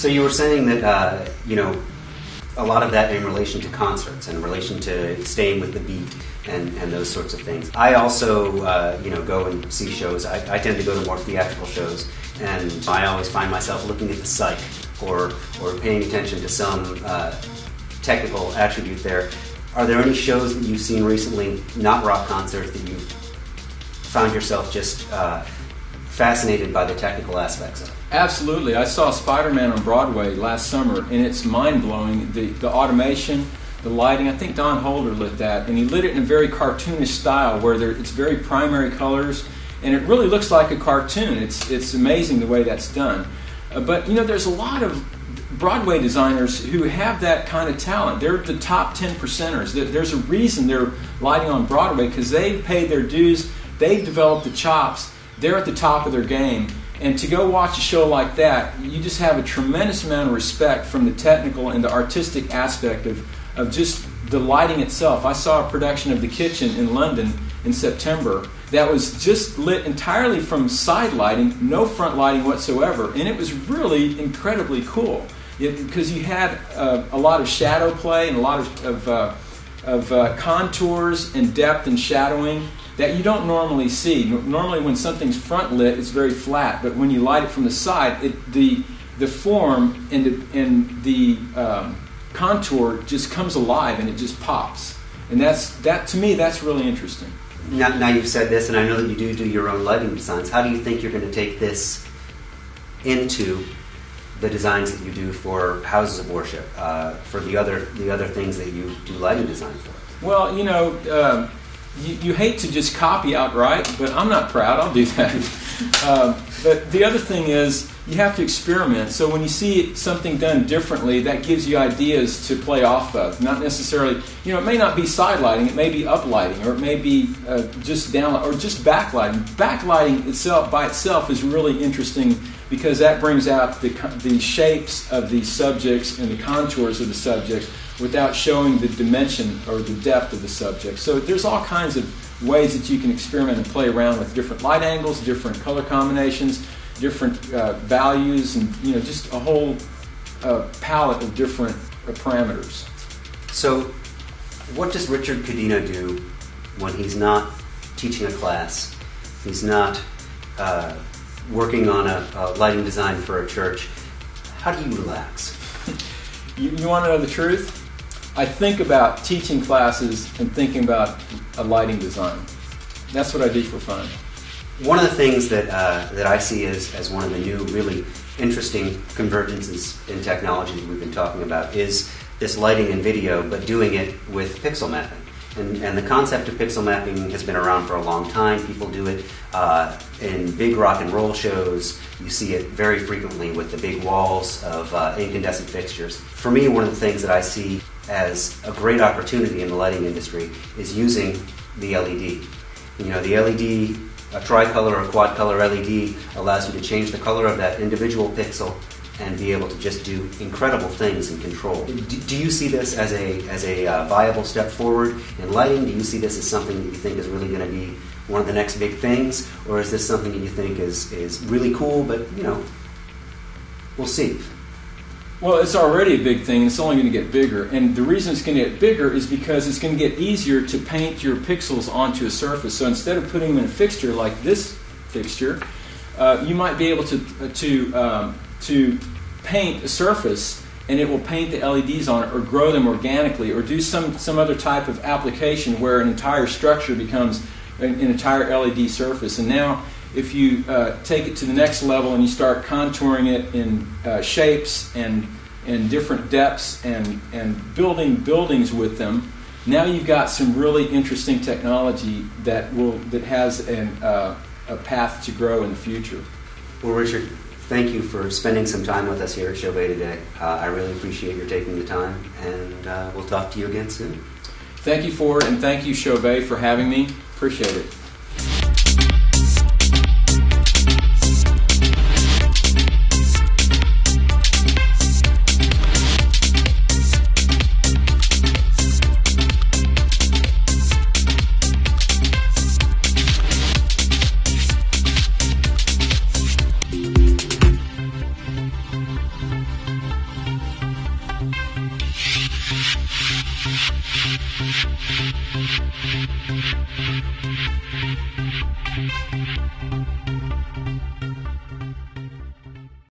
So you were saying that, a lot of that in relation to concerts and in relation to staying with the beat and those sorts of things. I also, go and see shows. I tend to go to more theatrical shows, and I always find myself looking at the site or paying attention to some technical attribute there. Are there any shows that you've seen recently, not rock concerts, that you've found yourself just fascinated by the technical aspects of? Absolutely. I saw Spider-Man on Broadway last summer, and it's mind-blowing. The automation, the lighting. I think Don Holder lit that, and he lit it in a very cartoonish style where it's very primary colors, and it really looks like a cartoon. It's amazing the way that's done. But there's a lot of Broadway designers who have that kind of talent. They're the top 10%ers. There's a reason they're lighting on Broadway, because they've paid their dues, they've developed the chops, they're at the top of their game. And to go watch a show like that, you just have a tremendous amount of respect from the technical and the artistic aspect of just the lighting itself. I saw a production of The Kitchen in London in September that was just lit entirely from side lighting, no front lighting whatsoever, and it was really incredibly cool because you had a lot of shadow play and a lot of contours and depth and shadowing that you don't normally see. Normally when something's front lit, it's very flat, but when you light it from the side, the form and the contour just comes alive and it just pops. And that to me, that's really interesting. Now you've said this, and I know that you do your own lighting designs. How do you think you're going to take this into the designs that you do for houses of worship, for the other things that you do lighting design for? Well, you hate to just copy outright, but I'm not proud. I'll do that. But the other thing is you have to experiment. So when you see something done differently, that gives you ideas to play off of. Not necessarily, it may not be side lighting, it may be uplighting, or it may be just down, or just backlighting. Backlighting by itself is really interesting because that brings out the shapes of the subjects and the contours of the subjects without showing the dimension or the depth of the subject. So there's all kinds of ways that you can experiment and play around with different light angles, different color combinations, different values, and just a whole palette of different parameters. So what does Richard Cadena do when he's not teaching a class, he's not working on a lighting design for a church? How do you relax? You want to know the truth? I think about teaching classes and thinking about a lighting design. That's what I do for fun. One of the things that I see as one of the new really interesting convergences in technology that we've been talking about is this lighting and video, but doing it with pixel mapping. And the concept of pixel mapping has been around for a long time. People do it in big rock and roll shows. You see it very frequently with the big walls of incandescent fixtures. For me, one of the things that I see as a great opportunity in the lighting industry is using the LED. The LED, a tricolor or quad-color LED, allows you to change the color of that individual pixel and be able to just do incredible things in control. Do you see this as a viable step forward in lighting? Do you see this as something that you think is really going to be one of the next big things? Or is this something that you think is really cool, but, we'll see? Well, it's already a big thing. It's only going to get bigger. And the reason it's going to get bigger is because it's going to get easier to paint your pixels onto a surface. So instead of putting them in a fixture like this fixture, you might be able to paint a surface, and it will paint the LEDs on it or grow them organically or do some other type of application where an entire structure becomes an entire LED surface. And now if you take it to the next level and you start contouring it in shapes and different depths and building buildings with them, now you've got some really interesting technology that has a path to grow in the future. Well, Richard, thank you for spending some time with us here at CHAUVET today. I really appreciate your taking the time, and we'll talk to you again soon. Thank you for it, and thank you, CHAUVET, for having me. Appreciate it.